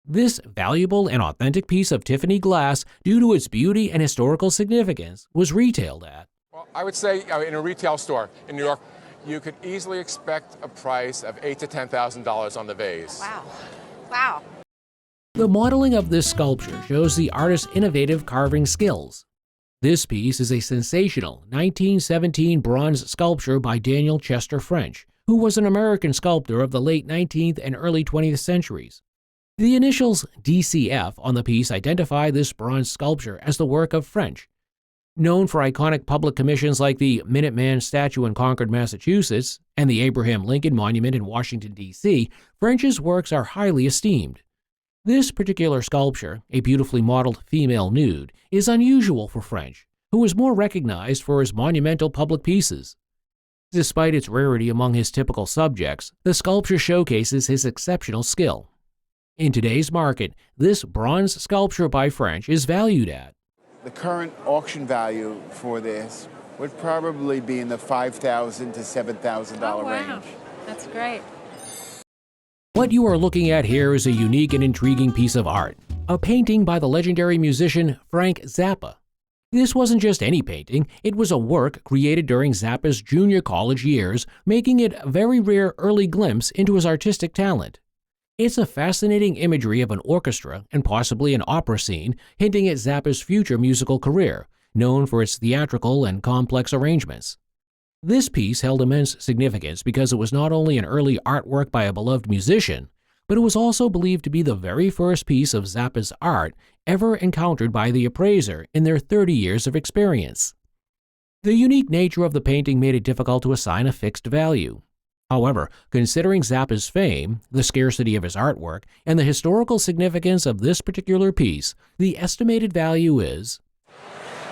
This valuable and authentic piece of Tiffany glass, due to its beauty and historical significance, was retailed at... Well, I would say in a retail store in New York, you could easily expect a price of $8,000 to $10,000 on the vase. Wow. Wow. The modeling of this sculpture shows the artist's innovative carving skills. This piece is a sensational 1917 bronze sculpture by Daniel Chester French, who was an American sculptor of the late 19th and early 20th centuries. The initials DCF on the piece identify this bronze sculpture as the work of French. Known for iconic public commissions like the Minuteman statue in Concord, Massachusetts, and the Abraham Lincoln Monument in Washington, D.C., French's works are highly esteemed. This particular sculpture, a beautifully modeled female nude, is unusual for French, who is more recognized for his monumental public pieces. Despite its rarity among his typical subjects, the sculpture showcases his exceptional skill. In today's market, this bronze sculpture by French is valued at. The current auction value for this would probably be in the $5,000 to $7,000 range. That's great. What you are looking at here is a unique and intriguing piece of art, a painting by the legendary musician Frank Zappa. This wasn't just any painting, it was a work created during Zappa's junior college years, making it a very rare early glimpse into his artistic talent. It's a fascinating imagery of an orchestra and possibly an opera scene, hinting at Zappa's future musical career, known for its theatrical and complex arrangements. This piece held immense significance because it was not only an early artwork by a beloved musician, but it was also believed to be the very first piece of Zappa's art ever encountered by the appraiser in their 30 years of experience. The unique nature of the painting made it difficult to assign a fixed value. However, considering Zappa's fame, the scarcity of his artwork, and the historical significance of this particular piece, the estimated value is...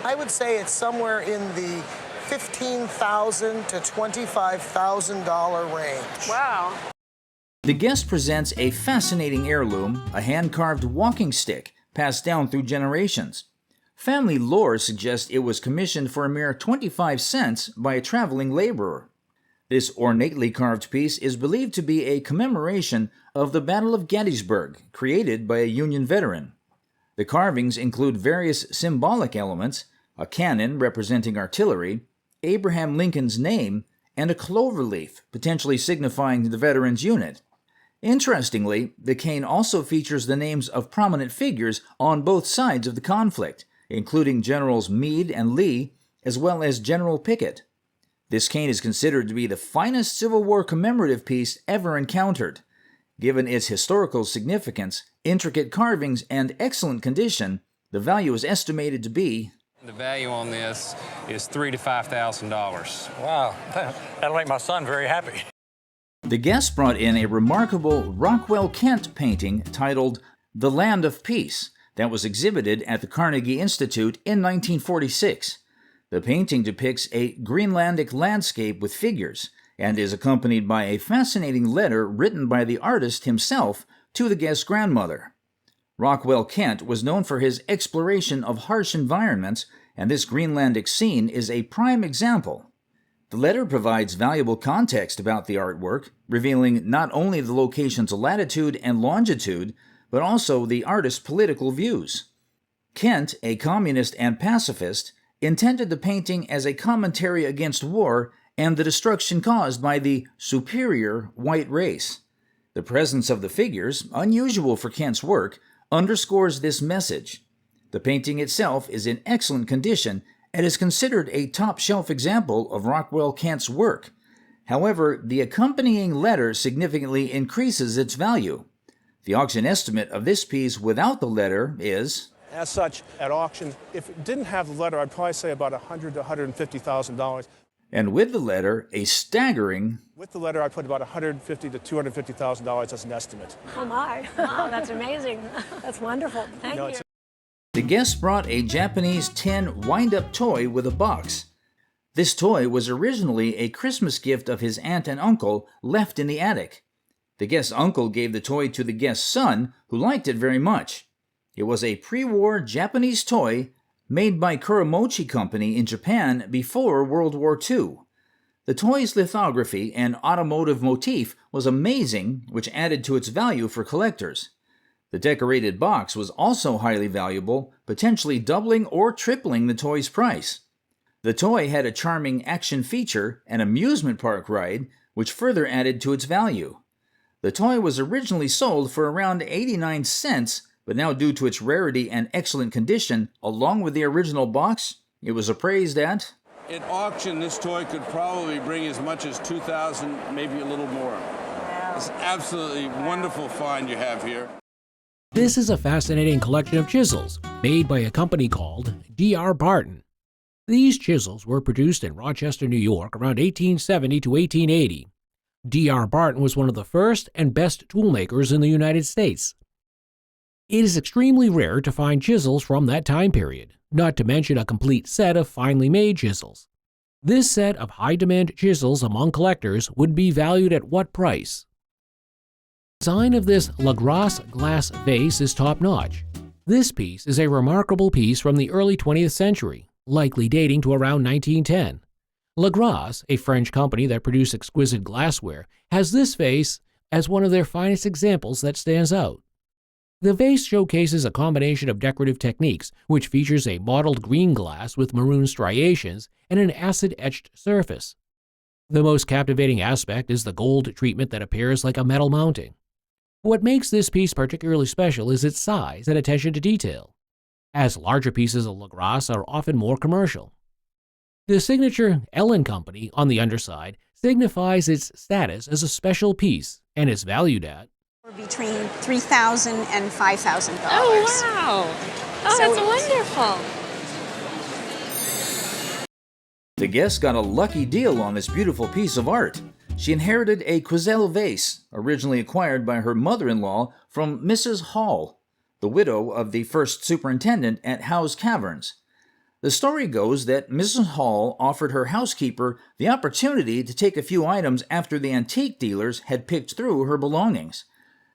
I would say it's somewhere in the $15,000 to $25,000 range. Wow. The guest presents a fascinating heirloom, a hand-carved walking stick passed down through generations. Family lore suggests it was commissioned for a mere 25 cents by a traveling laborer. This ornately carved piece is believed to be a commemoration of the Battle of Gettysburg, created by a Union veteran. The carvings include various symbolic elements, a cannon representing artillery, Abraham Lincoln's name, and a clover leaf, potentially signifying the veteran's unit. Interestingly, the cane also features the names of prominent figures on both sides of the conflict, including Generals Meade and Lee, as well as General Pickett. This cane is considered to be the finest Civil War commemorative piece ever encountered. Given its historical significance, intricate carvings, and excellent condition, the value is estimated to be... The value on this is $3,000 to $5,000. Wow, that'll make my son very happy. The guests brought in a remarkable Rockwell Kent painting titled The Land of Peace that was exhibited at the Carnegie Institute in 1946. The painting depicts a Greenlandic landscape with figures and is accompanied by a fascinating letter written by the artist himself to the guest's grandmother. Rockwell Kent was known for his exploration of harsh environments, and this Greenlandic scene is a prime example. The letter provides valuable context about the artwork, revealing not only the location's latitude and longitude, but also the artist's political views. Kent, a communist and pacifist, intended the painting as a commentary against war and the destruction caused by the superior white race. The presence of the figures, unusual for Kent's work, underscores this message. The painting itself is in excellent condition and is considered a top-shelf example of Rockwell Kent's work. However, the accompanying letter significantly increases its value. The auction estimate of this piece without the letter is... As such, at auction, if it didn't have the letter, I'd probably say about $100,000 to $150,000. And with the letter, a staggering... With the letter, I put about $150,000 to $250,000 as an estimate. Oh my, wow, that's amazing. That's wonderful. Thank you. The guests brought a Japanese tin wind-up toy with a box. This toy was originally a Christmas gift of his aunt and uncle left in the attic. The guest's uncle gave the toy to the guest's son, who liked it very much. It was a pre-war Japanese toy made by Kuramochi Company in Japan before World War II. The toy's lithography and automotive motif was amazing, which added to its value for collectors. The decorated box was also highly valuable, potentially doubling or tripling the toy's price. The toy had a charming action feature, an amusement park ride, which further added to its value. The toy was originally sold for around 89 cents, but now due to its rarity and excellent condition, along with the original box, it was appraised at... At auction, this toy could probably bring as much as $2,000, maybe a little more. It's an absolutely wonderful find you have here. This is a fascinating collection of chisels made by a company called D.R. Barton. These chisels were produced in Rochester, New York around 1870 to 1880. D.R. Barton was one of the first and best toolmakers in the United States. It is extremely rare to find chisels from that time period, not to mention a complete set of finely made chisels. This set of high-demand chisels among collectors would be valued at what price? The design of this Lagras glass vase is top-notch. This piece is a remarkable piece from the early 20th century, likely dating to around 1910. Lagras, a French company that produced exquisite glassware, has this vase as one of their finest examples that stands out. The vase showcases a combination of decorative techniques, which features a mottled green glass with maroon striations and an acid-etched surface. The most captivating aspect is the gold treatment that appears like a metal mounting. What makes this piece particularly special is its size and attention to detail, as larger pieces of Lagras are often more commercial. The signature Ellen Company on the underside signifies its status as a special piece and is valued at between $3,000 and $5,000. Oh, wow. Oh, So that's wonderful. The guest got a lucky deal on this beautiful piece of art. She inherited a Quoizel vase, originally acquired by her mother-in-law from Mrs. Hall, the widow of the first superintendent at Howe's Caverns. The story goes that Mrs. Hall offered her housekeeper the opportunity to take a few items after the antique dealers had picked through her belongings.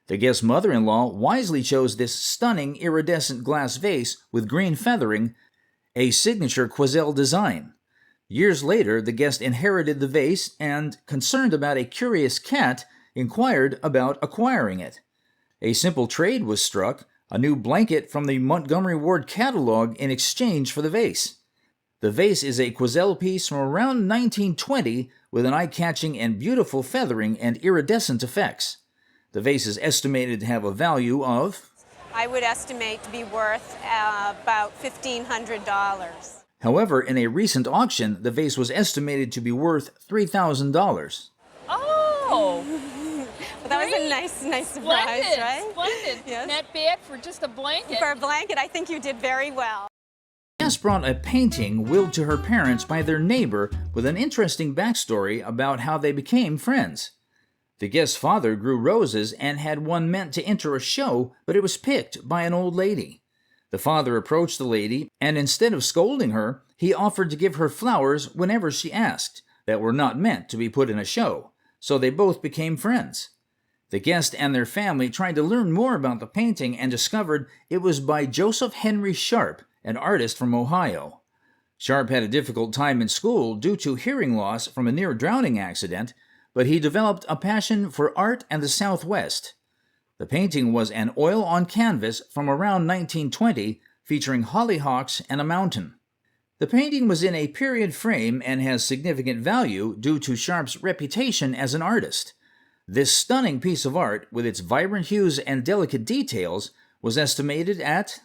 The guest's mother-in-law wisely chose this stunning iridescent glass vase with green feathering, a signature Quoizel design. Years later, the guest inherited the vase and, concerned about a curious cat, inquired about acquiring it. A simple trade was struck, a new blanket from the Montgomery Ward catalog in exchange for the vase. The vase is a Quoizel piece from around 1920 with an eye-catching and beautiful feathering and iridescent effects. The vase is estimated to have a value of... I would estimate to be worth about $1,500. However, in a recent auction, the vase was estimated to be worth $3,000. Oh! Well, that was a nice surprise, Splendid, right? splendid. Yes. Not bad for just a blanket. For a blanket, I think you did very well. The guest brought a painting willed to her parents by their neighbor with an interesting backstory about how they became friends. The guest's father grew roses and had one meant to enter a show, but it was picked by an old lady. The father approached the lady, and instead of scolding her, he offered to give her flowers whenever she asked, that were not meant to be put in a show, so they both became friends. The guest and their family tried to learn more about the painting and discovered it was by Joseph Henry Sharp, an artist from Ohio. Sharp had a difficult time in school due to hearing loss from a near-drowning accident, but he developed a passion for art and the Southwest. The painting was an oil-on canvas from around 1920, featuring hollyhocks and a mountain. The painting was in a period frame and has significant value due to Sharp's reputation as an artist. This stunning piece of art, with its vibrant hues and delicate details, was estimated at...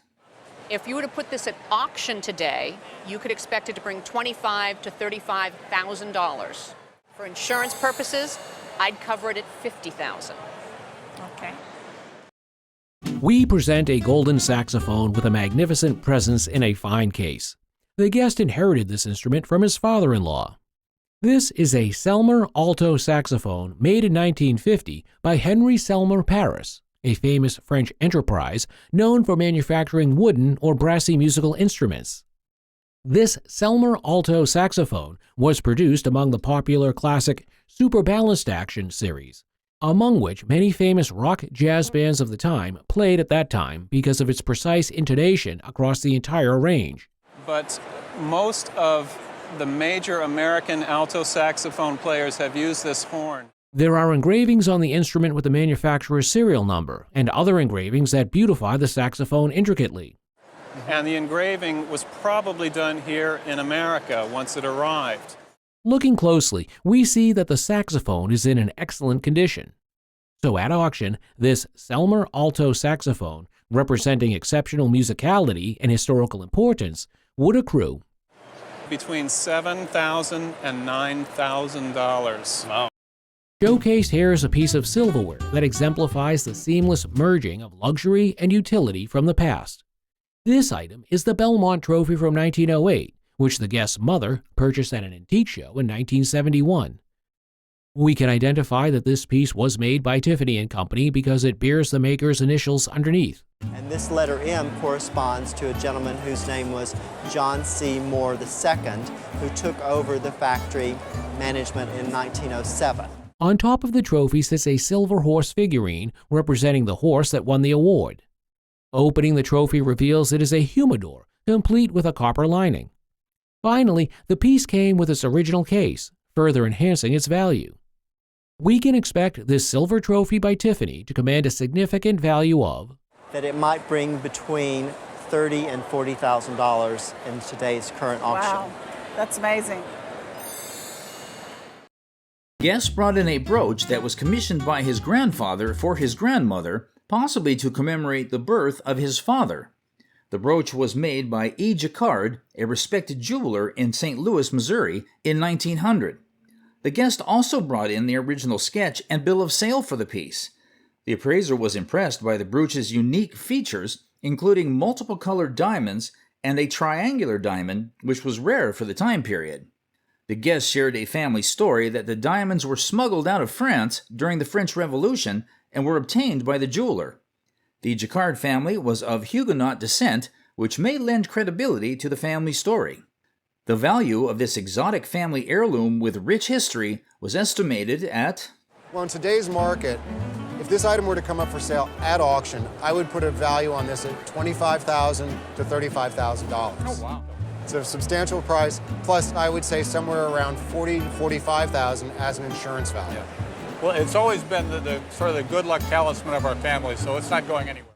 If you were to put this at auction today, you could expect it to bring $25,000 to $35,000. For insurance purposes, I'd cover it at $50,000. Okay. We present a golden saxophone with a magnificent presence in a fine case. The guest inherited this instrument from his father-in-law. This is a Selmer alto saxophone made in 1950 by Henry Selmer Paris, a famous French enterprise known for manufacturing wooden or brassy musical instruments. This Selmer alto saxophone was produced among the popular classic Super Balanced Action series, among which many famous rock jazz bands of the time played at that time because of its precise intonation across the entire range. But most of the major American alto saxophone players have used this horn. There are engravings on the instrument with the manufacturer's serial number and other engravings that beautify the saxophone intricately. And the engraving was probably done here in America once it arrived. Looking closely, we see that the saxophone is in an excellent condition. So at auction, this Selmer alto saxophone, representing exceptional musicality and historical importance, would accrue between $7,000 and $9,000. Wow. Showcased here is a piece of silverware that exemplifies the seamless merging of luxury and utility from the past. This item is the Belmont Trophy from 1908, which the guest's mother purchased at an antique show in 1971. We can identify that this piece was made by Tiffany & Company because it bears the maker's initials underneath. And this letter M corresponds to a gentleman whose name was John C. Moore II, who took over the factory management in 1907. On top of the trophy sits a silver horse figurine representing the horse that won the award. Opening the trophy reveals it is a humidor, complete with a copper lining. Finally, the piece came with its original case, further enhancing its value. We can expect this silver trophy by Tiffany to command a significant value of that it might bring between $30,000 and $40,000 in today's current auction. Wow, that's amazing. Guest brought in a brooch that was commissioned by his grandfather for his grandmother, possibly to commemorate the birth of his father. The brooch was made by E. Jacquard, a respected jeweler in St. Louis, Missouri, in 1900. The guest also brought in the original sketch and bill of sale for the piece. The appraiser was impressed by the brooch's unique features, including multiple colored diamonds and a triangular diamond, which was rare for the time period. The guest shared a family story that the diamonds were smuggled out of France during the French Revolution and were obtained by the jeweler. The Jacquard family was of Huguenot descent, which may lend credibility to the family story. The value of this exotic family heirloom with rich history was estimated at... Well, in today's market, if this item were to come up for sale at auction, I would put a value on this at $25,000 to $35,000. Oh, wow. It's a substantial price, plus I would say somewhere around $40,000 to $45,000 as an insurance value. Yeah. Well, it's always been the sort of the good luck talisman of our family, so it's not going anywhere.